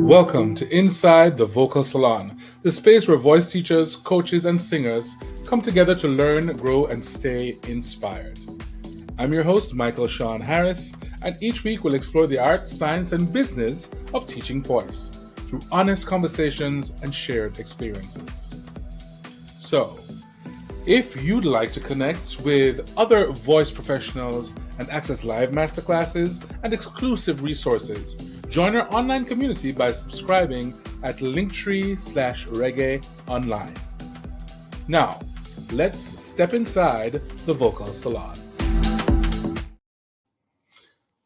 Welcome to Inside the Vocal Salon, the space where voice teachers, coaches, and singers come together to learn, grow, and stay inspired. I'm your host, Michael Sean Harris, and each week we'll explore the art, science, and business of teaching voice through honest conversations and shared experiences. So, if you'd like to connect with other voice professionals and access live masterclasses and exclusive resources, join our online community by subscribing at linktree/Reggae online. Now, let's step inside the Vocal Salon.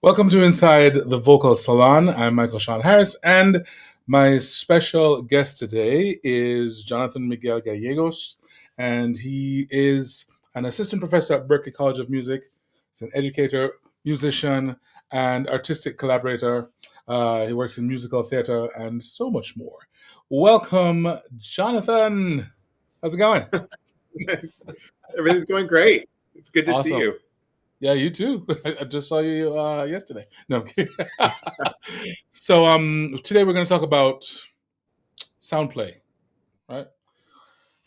Welcome to Inside the Vocal Salon. I'm Michael Sean Harris, and my special guest today is Jonathan Miguel Gallegos, and he is an assistant professor at Berklee College of Music. He's an educator, musician, and artistic collaborator. He works in musical theater and so much more. Welcome, Jonathan. How's it going? Everything's going great. It's good to see Awesome. you. Yeah, you too. I just saw you yesterday. No, I'm kidding. So today we're going to talk about sound play, right?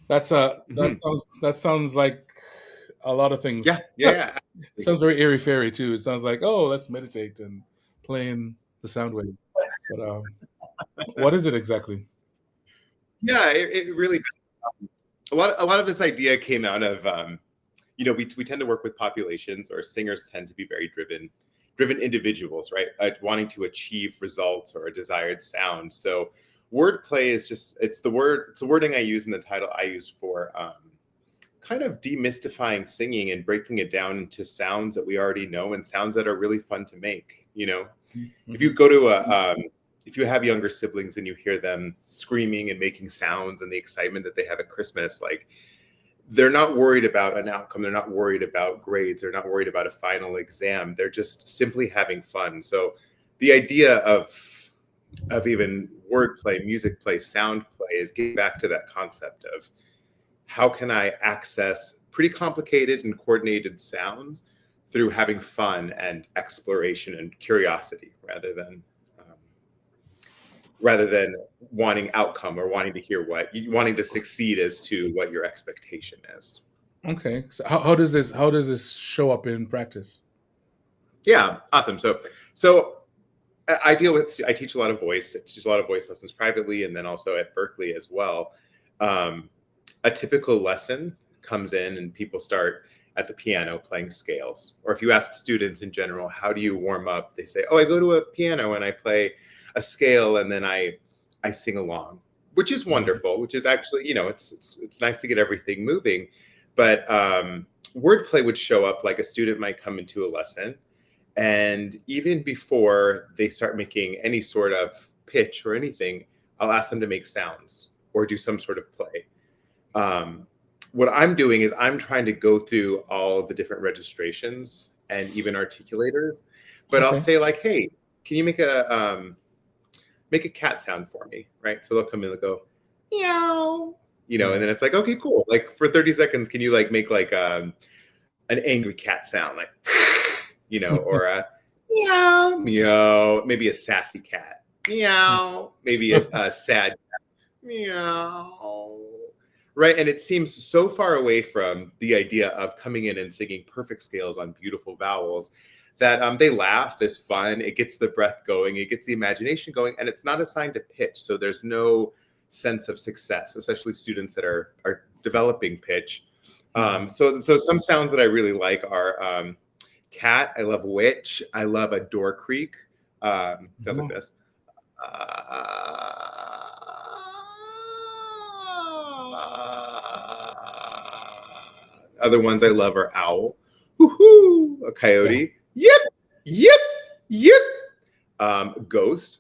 That sounds like a lot of things. Yeah. Sounds very airy fairy too. It sounds like, oh, let's meditate and playing the sound wave. But what is it exactly? Yeah, it really a lot of this idea came out of we tend to work with populations, or singers tend to be very driven individuals, right? Wanting to achieve results or a desired sound. So wordplay is it's the wording I use in the title I use for kind of demystifying singing and breaking it down into sounds that we already know and sounds that are really fun to make. If you go to if you have younger siblings and you hear them screaming and making sounds and the excitement that they have at Christmas, like, they're not worried about an outcome. They're not worried about grades. They're not worried about a final exam. They're just simply having fun. So the idea of even wordplay, music play, sound play is getting back to that concept of how can I access pretty complicated and coordinated sounds through having fun and exploration and curiosity rather than wanting outcome or wanting to hear wanting to succeed as to what your expectation is. Okay. So how does this show up in practice? Yeah, awesome. So I teach a lot of voice. I teach a lot of voice lessons privately, and then also at Berklee as well. A typical lesson comes in and people start at the piano playing scales. Or if you ask students in general, how do you warm up? They say, oh, I go to a piano and I play a scale and then I sing along, which is wonderful, which is actually, it's nice to get everything moving. But wordplay would show up like a student might come into a lesson, and even before they start making any sort of pitch or anything, I'll ask them to make sounds or do some sort of play. What I'm doing is I'm trying to go through all of the different registrations and even articulators, but okay. I'll say like, hey, can you make a cat sound for me, right? So they'll come in and go, meow, and then it's like, okay, cool. Like for 30 seconds, can you like make like an angry cat sound, like, or a meow, meow, maybe a sassy cat, meow, maybe a sad cat, meow, right? And it seems so far away from the idea of coming in and singing perfect scales on beautiful vowels that they laugh. It's fun. It gets the breath going. It gets the imagination going. And it's not assigned to pitch. So there's no sense of success, especially students that are developing pitch. So some sounds that I really like are cat. I love witch. I love a door creak. Sounds like this. Other ones I love are owl. Woohoo! A coyote. Yeah. Yep. Ghost.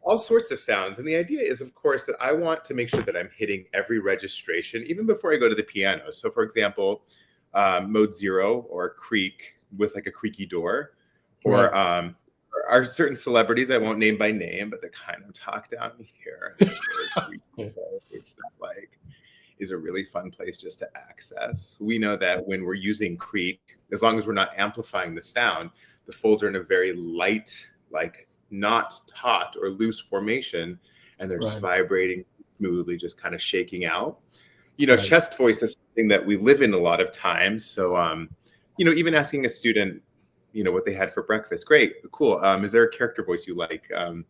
All sorts of sounds. And the idea is, of course, that I want to make sure that I'm hitting every registration, even before I go to the piano. So, for example, mode 0 or creak with like a creaky door, or are certain celebrities I won't name by name, but they kind of talk down here. It's really creepy. It's that like is a really fun place just to access. We know that when we're using creak, as long as we're not amplifying the sound, The folds are in a very light, like not taut or loose formation, and they're just vibrating smoothly, just kind of shaking out. Chest voice is something that we live in a lot of times. So, even asking a student, what they had for breakfast. Great, cool. Is there a character voice you like? Can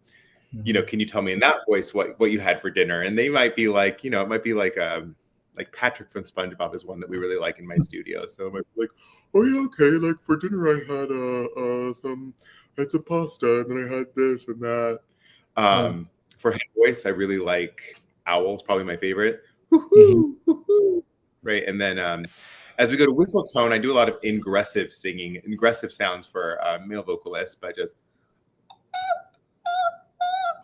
you tell me in that voice what you had for dinner? And they might be like, it might be like Patrick from SpongeBob is one that we really like in my studio. So I might be like, oh yeah, okay. Like for dinner, I had some pasta, and then I had this and that. For head voice, I really like owls, probably my favorite. Right, and then as we go to whistle tone, I do a lot of ingressive singing, ingressive sounds for male vocalists, but just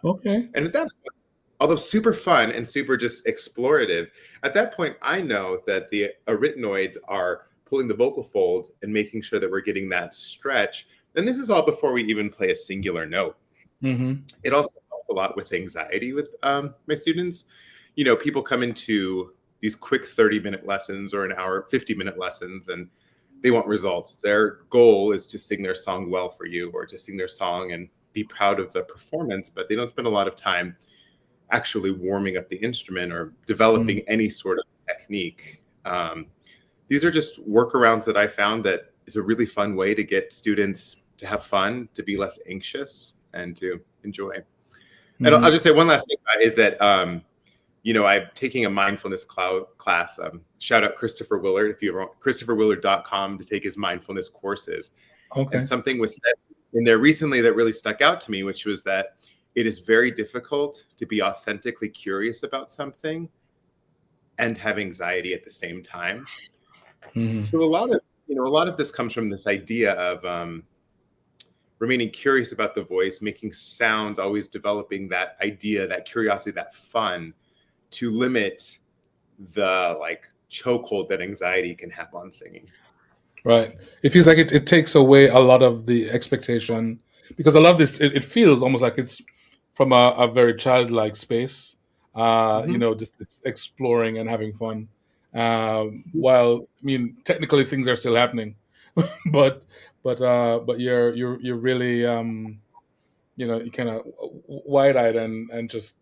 okay. And at that point, although super fun and super just explorative, at that point, I know that the arytenoids are pulling the vocal folds and making sure that we're getting that stretch. And this is all before we even play a singular note. It also helps a lot with anxiety with my students. People come into these quick 30-minute lessons or an hour, 50-minute lessons, and they want results. Their goal is to sing their song well for you, or to sing their song and be proud of the performance, but they don't spend a lot of time actually warming up the instrument or developing any sort of technique. These are just workarounds that I found that is a really fun way to get students to have fun, to be less anxious, and to enjoy. And I'll just say one last thing is that I'm taking a mindfulness class. Shout out Christopher Willard, if you want ChristopherWillard.com to take his mindfulness courses. Okay. And something was said in there recently that really stuck out to me, which was that it is very difficult to be authentically curious about something and have anxiety at the same time. So a lot of this comes from this idea of remaining curious about the voice, making sounds, always developing that idea, that curiosity, that fun, to limit the chokehold that anxiety can have on singing. Right. It feels like it takes away a lot of the expectation, because a lot of this, it feels almost like it's from a very childlike space, just it's exploring and having fun. While, technically things are still happening, but you're really, you kind of wide-eyed and just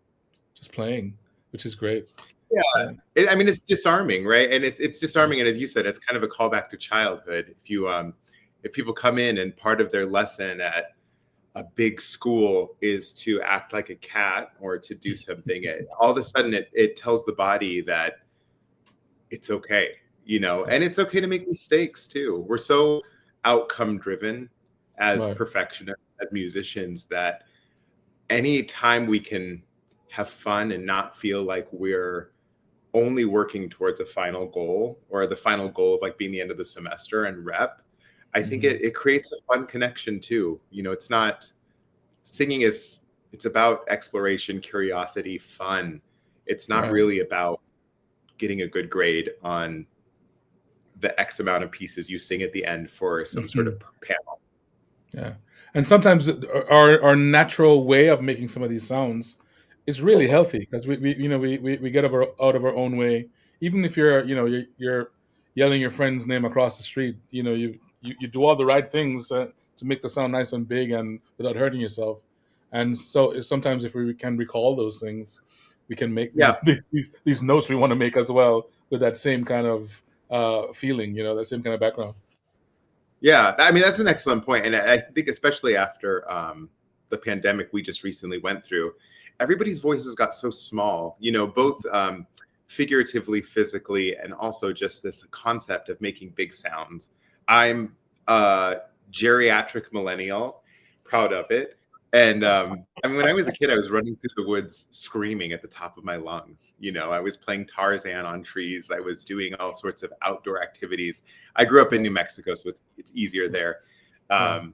playing, which is great. Yeah. It's disarming, right? And it's disarming. And as you said, it's kind of a callback to childhood. If people come in and part of their lesson at a big school is to act like a cat or to do something, all of a sudden it tells the body that it's okay, and it's okay to make mistakes too. We're so outcome driven as perfectionists, as musicians, that any time we can have fun and not feel like we're only working towards a final goal, or the final goal of being the end of the semester and rep, I think it creates a fun connection too. It's not singing it's about exploration, curiosity, fun. It's not really about getting a good grade on the X amount of pieces you sing at the end for some sort of panel. Yeah. And sometimes our natural way of making some of these sounds is really healthy, because we get out of our own way. Even if you're yelling your friend's name across the street, you do all the right things to make the sound nice and big and without hurting yourself. And so sometimes if we can recall those things, we can make these notes we want to make as well, with that same kind of feeling, that same kind of background. Yeah, that's an excellent point. And I think especially after the pandemic we just recently went through, everybody's voices got so small, both figuratively, physically, and also just this concept of making big sounds. I'm a geriatric millennial, proud of it. And when I was a kid, I was running through the woods screaming at the top of my lungs. I was playing Tarzan on trees. I was doing all sorts of outdoor activities. I grew up in New Mexico, so it's easier there. And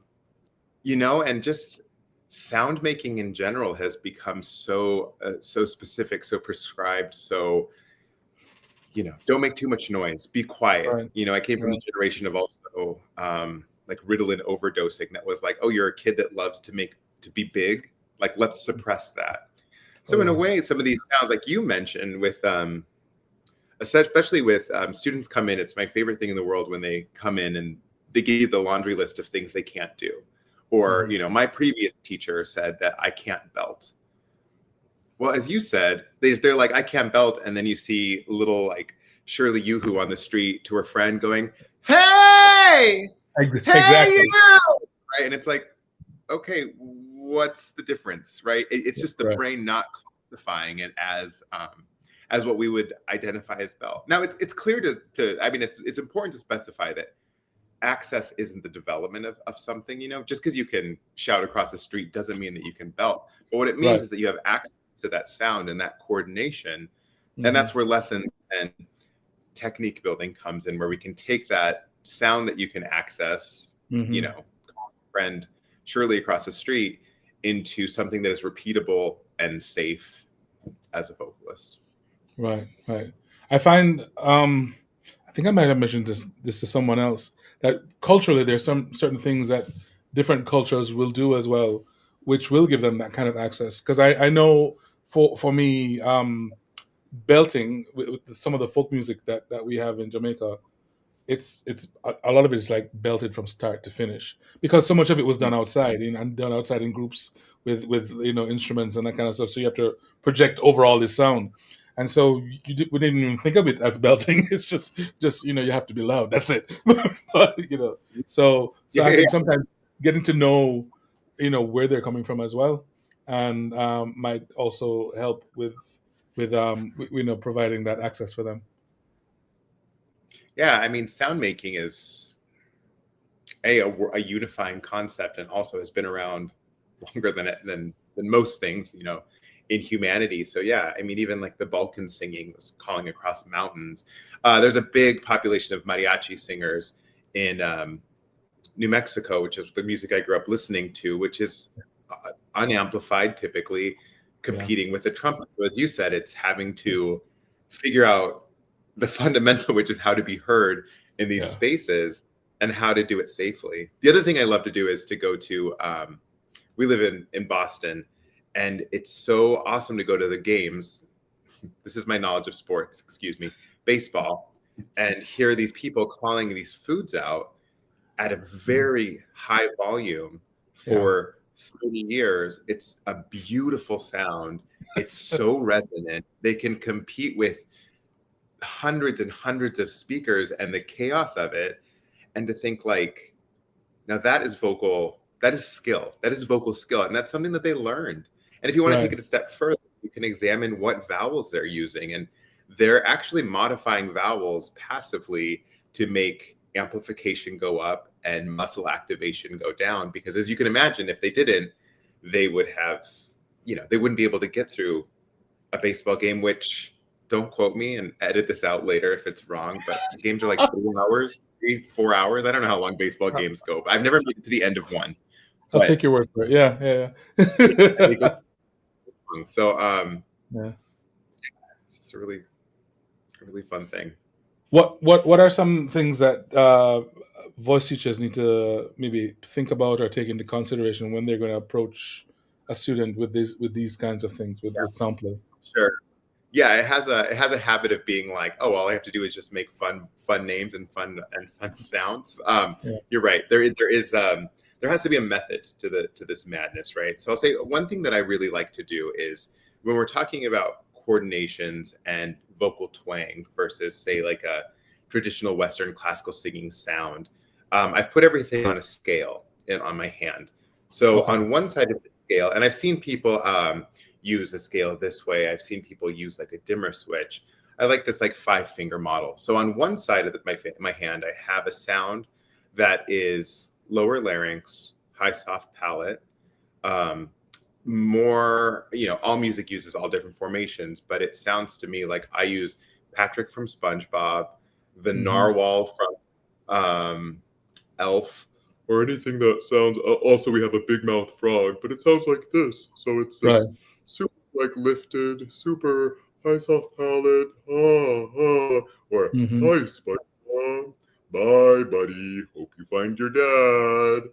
just sound making in general has become so specific, so prescribed, so don't make too much noise, be quiet. I came from the generation of also Ritalin overdosing, that was like, oh, you're a kid that loves to be big, let's suppress that. So in a way, some of these sounds, like you mentioned, with especially with students come in, it's my favorite thing in the world when they come in and they give you the laundry list of things they can't do. Or, my previous teacher said that I can't belt. Well, as you said, they're like, I can't belt. And then you see little like Shirley Yoo-hoo on the street to her friend going, hey, hey, Exactly. you! Right? And it's like, okay, what's the difference, right? It's just the brain not classifying it as what we would identify as belt. Now, it's clear to I mean, it's important to specify that access isn't the development of something, just because you can shout across the street doesn't mean that you can belt. But what it means is that you have access to that sound and that coordination. And that's where lessons and technique building comes in, where we can take that sound that you can access, friend Shirley across the street, into something that is repeatable and safe as a vocalist. Right. I find, I think I might have mentioned this to someone else, that culturally there's some certain things that different cultures will do as well, which will give them that kind of access. Because I know for me, belting with some of the folk music that we have in Jamaica, it's a lot of it is like belted from start to finish, because so much of it was done outside and done outside in groups with instruments and that kind of stuff. So you have to project overall this sound, and so we didn't even think of it as belting. It's just you have to be loud. That's it. But, so I think sometimes getting to know where they're coming from as well, and might also help with providing that access for them. Yeah, I mean, sound making is a unifying concept, and also has been around longer than most things, in humanity. So yeah, I mean, even like the Balkan singing was calling across mountains. There's a big population of mariachi singers in New Mexico, which is the music I grew up listening to, which is unamplified, typically competing with the trumpet. So as you said, it's having to figure out the fundamental, which is how to be heard in these spaces and how to do it safely. The other thing I love to do is to go to, we live in Boston, and it's so awesome to go to the games. This is my knowledge of sports, excuse me, baseball, and hear these people calling these foods out at a very high volume for 30 years. It's a beautiful sound. It's so resonant. They can compete with hundreds and hundreds of speakers and the chaos of it. And to think like, now that is skill. That is vocal skill. And that's something that they learned. And if you want to take it a step further, you can examine what vowels they're using. And they're actually modifying vowels passively to make amplification go up and muscle activation go down. Because as you can imagine, if they didn't, they would have, they wouldn't be able to get through a baseball game, which, don't quote me and edit this out later if it's wrong, but games are like 4 hours. I don't know how long baseball games go, but I've never made it to the end of one. I'll take your word for it. Yeah. So, it's just a really fun thing. What are some things that voice teachers need to maybe think about or take into consideration when they're going to approach a student with these kinds of things with sound play? Sure. Yeah, it has a habit of being like, oh, all I have to do is just make fun names and fun sounds. You're right. There has to be a method to this madness, right? So I'll say one thing that I really like to do is when we're talking about coordinations and vocal twang versus, say, like a traditional Western classical singing sound, I've put everything on a scale on my hand. So on one side of the scale, and I've seen people use a scale this way. I've seen people use like a dimmer switch. I like this like 5-finger model. So on one side of my hand, I have a sound that is lower larynx, high soft palate, more, all music uses all different formations, but it sounds to me like I use Patrick from SpongeBob, the narwhal from Elf, or anything that sounds, also we have a big mouth frog, but it sounds like this. So it's this super like lifted, super high soft palate, or hi SpongeBob, bye buddy, hope you find your dad.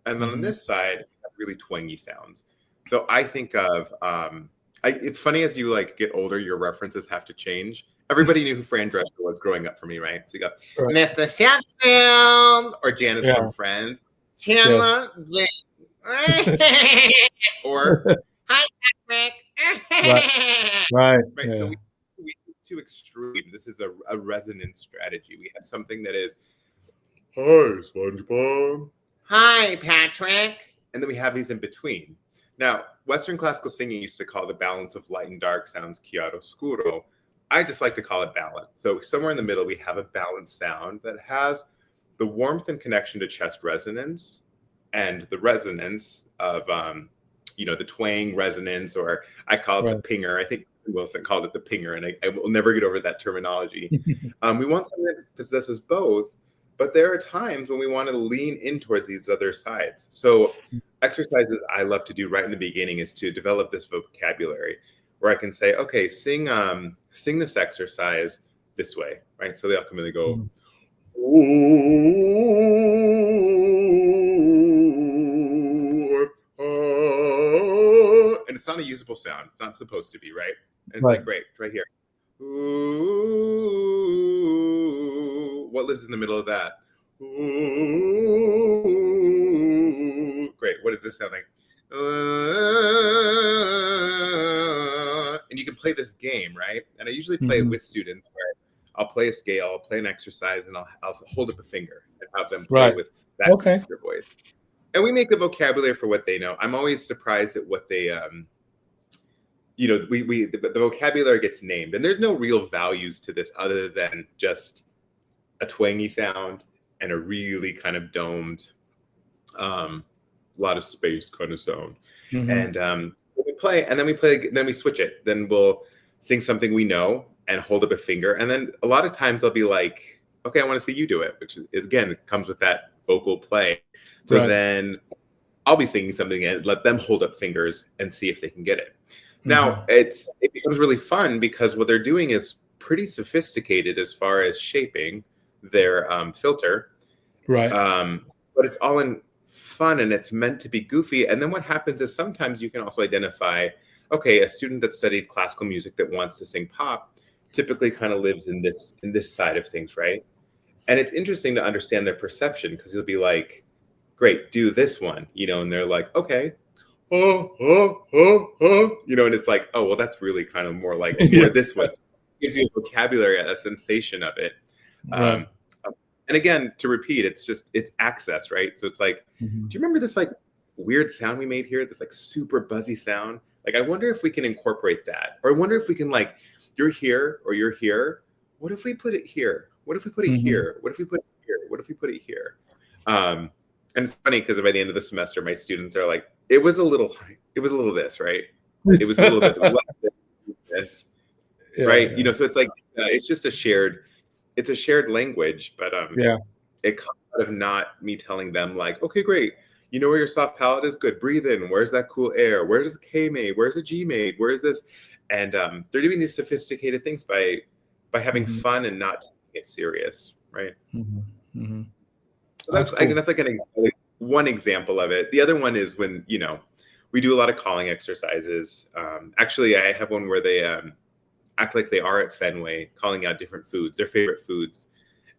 And then on this side, really twangy sounds. So I think of it's funny as you like get older, your references have to change. Everybody knew who Fran Drescher was growing up for me, right? So you go, Right. Mr. Sheffield, or Janice Yeah. from Friends, Chandler, or hi, Patrick. Right. Right. Right. Yeah. So we do two extremes. This is a resonance strategy. We have something that is, hi, SpongeBob. Hi, Patrick. And then we have these in between. Now, Western classical singing used to call the balance of light and dark sounds chiaroscuro. I just like to call it balance. So somewhere in the middle, we have a balanced sound that has the warmth and connection to chest resonance and the resonance of, the twang resonance, or I call it the pinger. I think Wilson called it the pinger, and I will never get over that terminology. We want something that possesses both, but there are times when we want to lean in towards these other sides. So exercises I love to do right in the beginning is to develop this vocabulary where I can say, okay, sing this exercise this way, right? So they all come in and go, and it's not a usable sound. It's not supposed to be, right? And it's like, great, right here. Ooh, what lives in the middle of that? Ooh, great. What does this sound like? And you can play this game, right? And I usually play it with students where I'll play a scale, I'll play an exercise, and I'll hold up a finger and have them play with that their voice. And we make a vocabulary for what they know. I'm always surprised at what they the vocabulary gets named, and there's no real values to this other than just a twangy sound and a really kind of domed, lot of space kind of sound. And we play, and then we switch it. Then we'll sing something we know and hold up a finger. And then a lot of times I'll be like, okay, I want to see you do it, which is again, it comes with that vocal play. So then I'll be singing something and let them hold up fingers and see if they can get it. Now, it becomes really fun because what they're doing is pretty sophisticated as far as shaping their filter. Right. But it's all in fun and it's meant to be goofy. And then what happens is sometimes you can also identify, okay, a student that studied classical music that wants to sing pop typically kind of lives in this side of things, right? And it's interesting to understand their perception because you'll be like, great, do this one, and they're like, okay. And it's like, oh, well, that's really kind of more like where this one gives you a vocabulary, a sensation of it. And again, to repeat, it's access, right? So it's like, do you remember this like weird sound we made here? This like super buzzy sound. Like, I wonder if we can incorporate that, or I wonder if we can like, you're here or you're here. What if we put it here? What if we put it here? What if we put it here? What if we put it here? And it's funny because by the end of the semester, my students are like, it was a little this, right? It was a little this, right? Yeah. So it's like, it's just a shared language, but it comes out of not me telling them like, okay, great. You know where your soft palate is? Good. Breathe in. Where's that cool air? Where's the K made? Where's the G made? Where's this? And they're doing these sophisticated things by having fun and not taking it serious, right? So that's cool. That's like one example of it. The other one is when we do a lot of calling exercises. Actually, I have one where they act like they are at Fenway, calling out different foods, their favorite foods,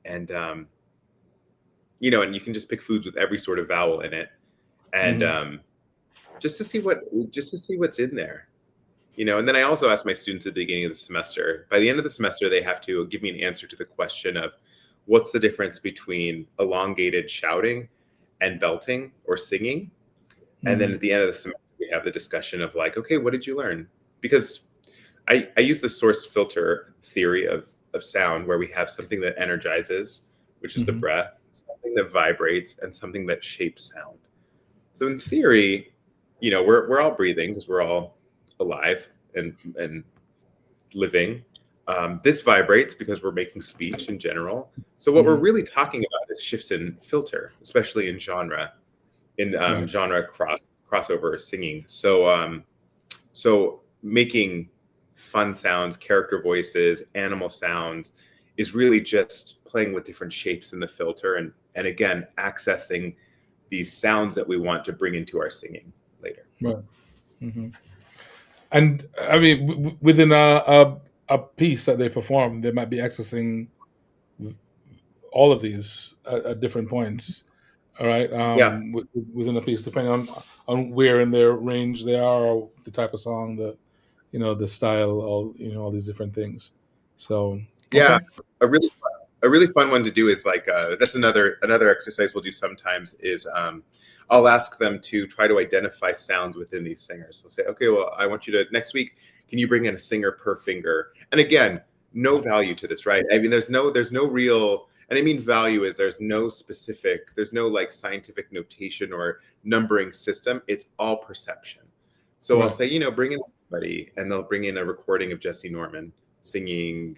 and and you can just pick foods with every sort of vowel in it, and just to see what's in there. And then I also ask my students at the beginning of the semester, by the end of the semester, they have to give me an answer to the question of what's the difference between elongated shouting and belting or singing. And then at the end of the semester, we have the discussion of like, okay, what did you learn? Because I use the source filter theory of sound where we have something that energizes, which is the breath, something that vibrates, and something that shapes sound. So in theory, we're all breathing because we're all alive and living. This vibrates because we're making speech in general. So what we're really talking about is shifts in filter, especially in genre, genre crossover singing. So so making fun sounds, character voices, animal sounds is really just playing with different shapes in the filter and again accessing these sounds that we want to bring into our singing later. Right. And I mean, within a piece that they perform, they might be accessing all of these at different points. All right, Yeah. within a piece, depending on where in their range they are, or the type of song, the style, all these different things. So Yeah, okay. a really fun one to do is like that's another exercise we'll do sometimes is I'll ask them to try to identify sounds within these singers. So say, okay, well, I want you to next week. Can you bring in a singer per finger? And again, no value to this, right? I mean, there's no real, and I mean value is there's no like scientific notation or numbering system. It's all perception. So I'll Right. say, bring in somebody, and they'll bring in a recording of Jesse Norman singing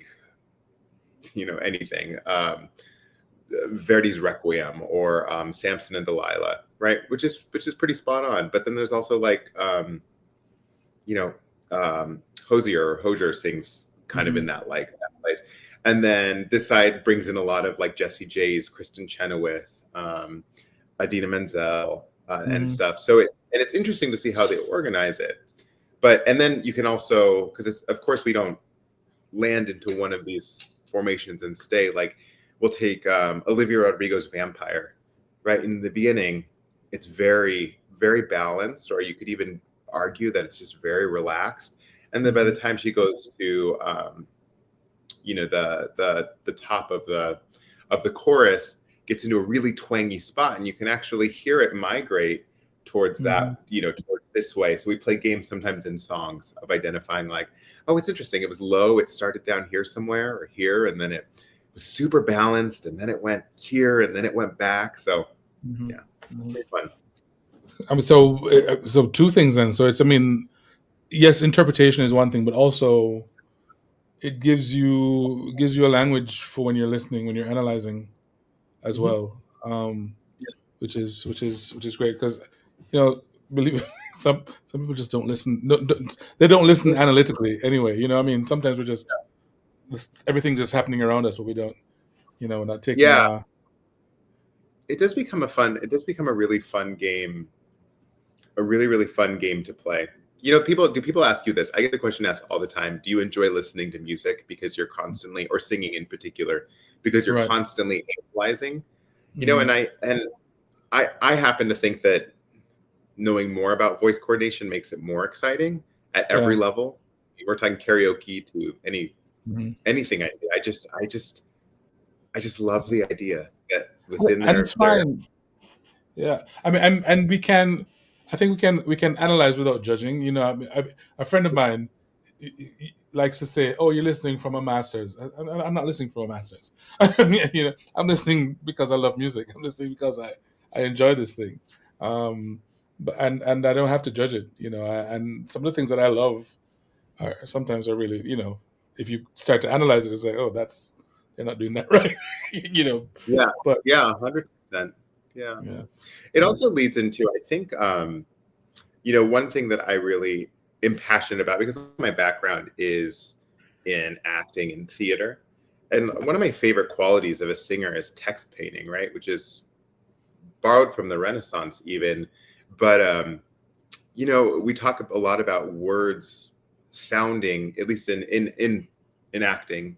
anything, Verdi's Requiem or Samson and Delilah, right? Which is pretty spot on. But then there's also like you know Hosier sings kind of in Mhm. that place, and then this side brings in a lot of like Jesse J's, Kristen Chenoweth, Adina Menzel, and Mhm. stuff. So it's interesting to see how they organize it. But and then you can also, because it's, of course we don't land into one of these formations and stay. Like we'll take Olivia Rodrigo's Vampire, right? In the beginning, it's very, very balanced, or you could even argue that it's just very relaxed. And then by the Mhm. time she goes to the top of the chorus, gets into a really twangy spot, and you can actually hear it migrate towards Mhm. that, towards this way. So we play games sometimes in songs of identifying like, oh, it's interesting. It was low. It started down here somewhere or here, and then it was super balanced, and then it went here, and then it went back. So Mhm. yeah, it's Mhm. pretty fun. I mean, so two things then. So it's, I mean, yes, interpretation is one thing, but also it gives you a language for when you're listening, when you're analyzing as Hmm. well, which is great because you know believe some people just don't listen. No, they don't listen analytically anyway. I mean, sometimes we're just everything's just happening around us, but we don't. We're not taking Yeah, a. it does become a really fun game, a really, really fun game to play. Do people ask you this? I get the question asked all the time. Do you enjoy listening to music because you're constantly, or singing in particular, because you're Right. constantly analyzing? And Hmm. I happen to think that knowing more about voice coordination makes it more exciting at every Yeah. level. We're talking karaoke to Hmm. anything I see. I just love the idea that within And it's their fine. Yeah, I mean, and we can, I think we can analyze without judging. I mean, a friend of mine he likes to say, "Oh, you're listening from a master's." I'm not listening from a master's. I mean, I'm listening because I love music. I'm listening because I enjoy this thing, but and I don't have to judge it. And some of the things that I love sometimes are really, if you start to analyze it, it's like, oh, they're not doing that right. yeah, But yeah, 100%. Yeah. yeah. It also leads into, I think, one thing that I really am passionate about, because my background is in acting and theater. And one of my favorite qualities of a singer is text painting, right? Which is borrowed from the Renaissance, even. But, we talk a lot about words sounding, at least in acting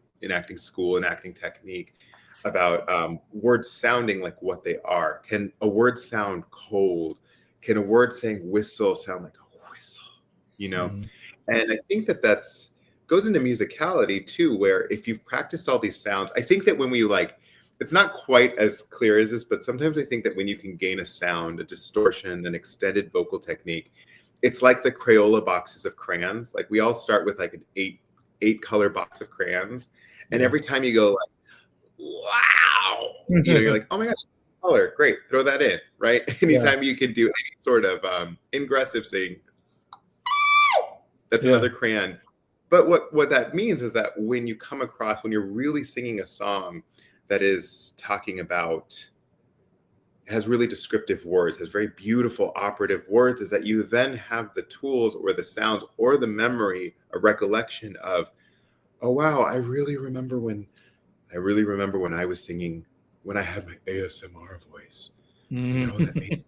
school, and acting technique, about words sounding like what they are. Can a word sound cold? Can a word saying whistle sound like a whistle? You know, Mhm. and I think that that's goes into musicality too, where if you've practiced all these sounds, I think that when we like, it's not quite as clear as this, but sometimes I think that when you can gain a sound, a distortion, an extended vocal technique, it's like the Crayola boxes of crayons. Like we all start with like an eight color box of crayons, and Yeah. every time you go like, wow, you're like, oh my gosh, color, great, throw that in, right? Yeah. Anytime you can do any sort of ingressive sing, that's Yeah. another crayon. But what that means is that when you come across, when you're really singing a song that is talking about, has really descriptive words, has very beautiful operative words, is that you then have the tools or the sounds or the memory, a recollection of, oh wow, I really remember when I was singing, when I had my ASMR voice. That Mhm.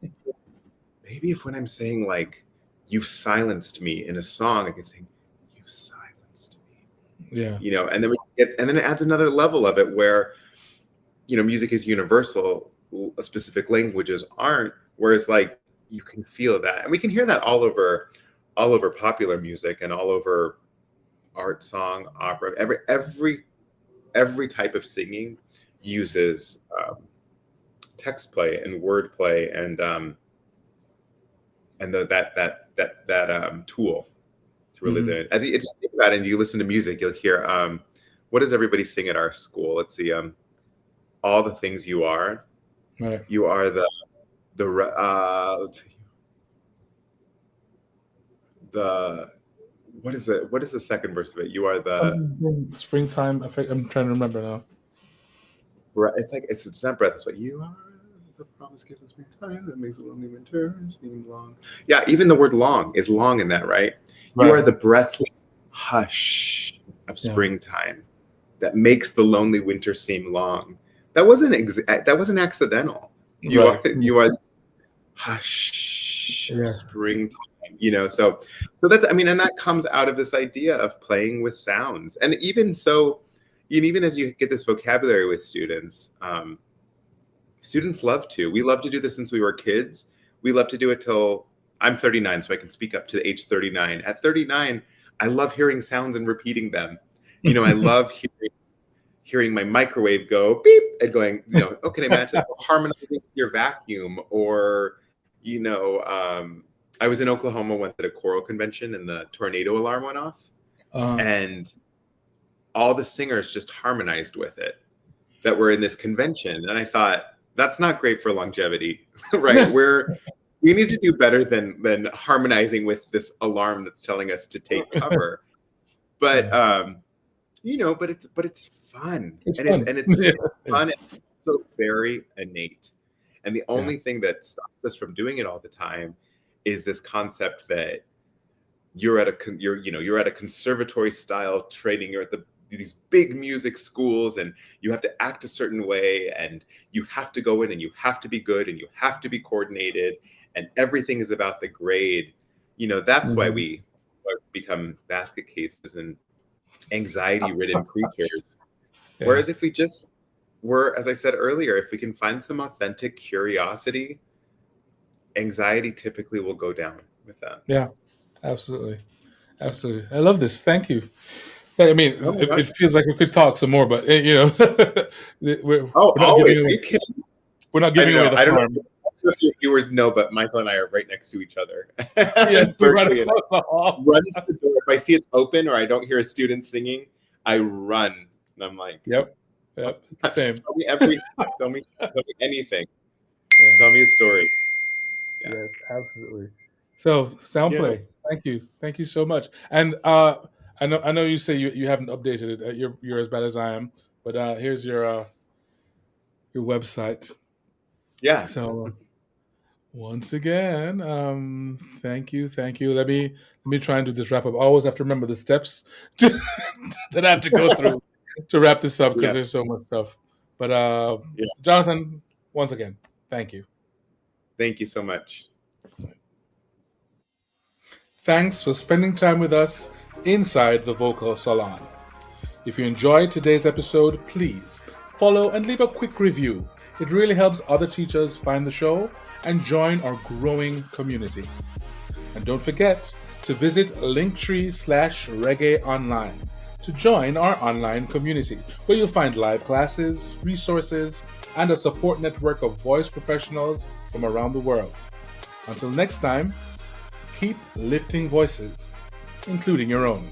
maybe if when I'm saying like you've silenced me in a song, I can say, you've silenced me. Yeah. You know, and then it adds another level of it where, you know, music is universal, specific languages aren't, whereas like you can feel that. And we can hear that all over popular music and all over art, song, opera. Every type of singing uses text play and word play and that tool to really do it. As you think about it and you listen to music, you'll hear what does everybody sing at our school? Let's see, all the things you are. Right. You are let's see. What is it? What is the second verse of it? You are the springtime effect. I'm trying to remember now. It's like it's not breath. It's what you are. The promise gives us springtime that makes a lonely winter seem long. Yeah, even the word "long" is long in that, right? You are the breathless hush of springtime that makes the lonely winter seem long. That wasn't accidental. You are the hush of springtime. You know, so that's, I mean, and that comes out of this idea of playing with sounds. And even so, even as you get this vocabulary with students, students we love to do this since we were kids. We love to do it till I'm 39, so I can speak up to the age 39. At 39, I love hearing sounds and repeating them. You know, I love hearing my microwave go beep and going, you know, okay, imagine harmonizing your vacuum, or, you know, I was in Oklahoma once at a choral convention and the tornado alarm went off, and all the singers just harmonized with it that were in this convention. And I thought, that's not great for longevity, right? We need to do better than harmonizing with this alarm that's telling us to take cover. But you know, but it's fun. It's fun and so very innate. And the only thing that stops us from doing it all the time is this concept that you're at a conservatory style training. You're at these big music schools, and you have to act a certain way, and you have to go in, and you have to be good, and you have to be coordinated, and everything is about the grade. You know, that's why we become basket cases and anxiety-ridden creatures. Whereas if we just were, as I said earlier, if we can find some authentic curiosity, anxiety typically will go down with that. Yeah, absolutely. I love this. Thank you. I mean, it feels like we could talk some more, but you know, we're not giving away the farm. I don't know if your viewers know, but Michael and I are right next to each other. Yeah, we're right across the hall. Run to the door. If I see it's open or I don't hear a student singing, I run, and I'm like, Yep, same. Tell me anything. Yeah. Tell me a story. Yeah. Yes, absolutely. So sound play. Thank you so much. And I know you say you haven't updated it. You're as bad as I am. But here's your website. Yeah. So once again, thank you. Let me try and do this wrap up. I always have to remember the steps that I have to go through to wrap this up, because there's so much stuff. But Jonathan, once again, thank you. Thank you so much. Thanks for spending time with us inside the Vocal Salon. If you enjoyed today's episode, please follow and leave a quick review. It really helps other teachers find the show and join our growing community. And don't forget to visit linktree/Reggae Online to join our online community, where you'll find live classes, resources, and a support network of voice professionals from around the world. Until next time, keep lifting voices, including your own.